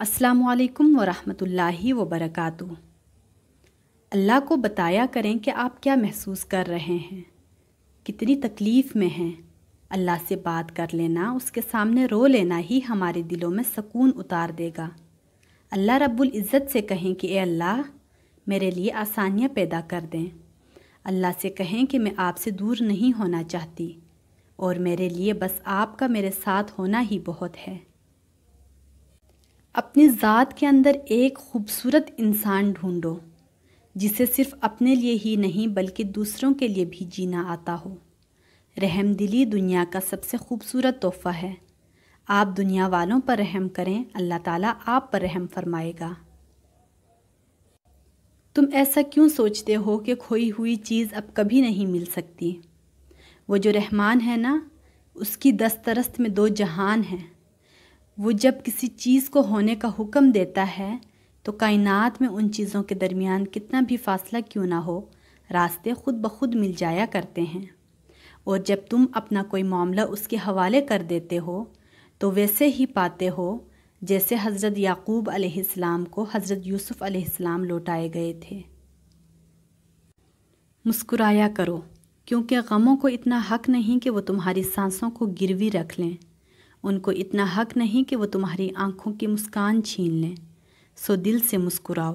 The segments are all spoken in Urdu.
السلام علیکم ورحمۃ اللہ وبرکاتہ۔ اللہ کو بتایا کریں کہ آپ کیا محسوس کر رہے ہیں، کتنی تکلیف میں ہیں۔ اللہ سے بات کر لینا، اس کے سامنے رو لینا ہی ہمارے دلوں میں سکون اتار دے گا۔ اللہ رب العزت سے کہیں کہ اے اللہ میرے لیے آسانیاں پیدا کر دیں۔ اللہ سے کہیں کہ میں آپ سے دور نہیں ہونا چاہتی اور میرے لیے بس آپ کا میرے ساتھ ہونا ہی بہت ہے۔ اپنی ذات کے اندر ایک خوبصورت انسان ڈھونڈو جسے صرف اپنے لیے ہی نہیں بلکہ دوسروں کے لیے بھی جینا آتا ہو۔ رحم دلی دنیا کا سب سے خوبصورت تحفہ ہے۔ آپ دنیا والوں پر رحم کریں، اللہ تعالیٰ آپ پر رحم فرمائے گا۔ تم ایسا کیوں سوچتے ہو کہ کھوئی ہوئی چیز اب کبھی نہیں مل سکتی؟ وہ جو رحمان ہے نا، اس کی دسترست میں دو جہان ہیں۔ وہ جب کسی چیز کو ہونے کا حکم دیتا ہے تو کائنات میں ان چیزوں کے درمیان کتنا بھی فاصلہ کیوں نہ ہو، راستے خود بخود مل جایا کرتے ہیں۔ اور جب تم اپنا کوئی معاملہ اس کے حوالے کر دیتے ہو تو ویسے ہی پاتے ہو جیسے حضرت یعقوب علیہ السلام کو حضرت یوسف علیہ السلام لوٹائے گئے تھے۔ مسکرایا کرو، کیونکہ غموں کو اتنا حق نہیں کہ وہ تمہاری سانسوں کو گروی رکھ لیں، ان کو اتنا حق نہیں کہ وہ تمہاری آنکھوں کی مسکان چھین لیں۔ سو دل سے مسکراؤ،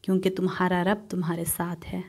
کیونکہ تمہارا رب تمہارے ساتھ ہے۔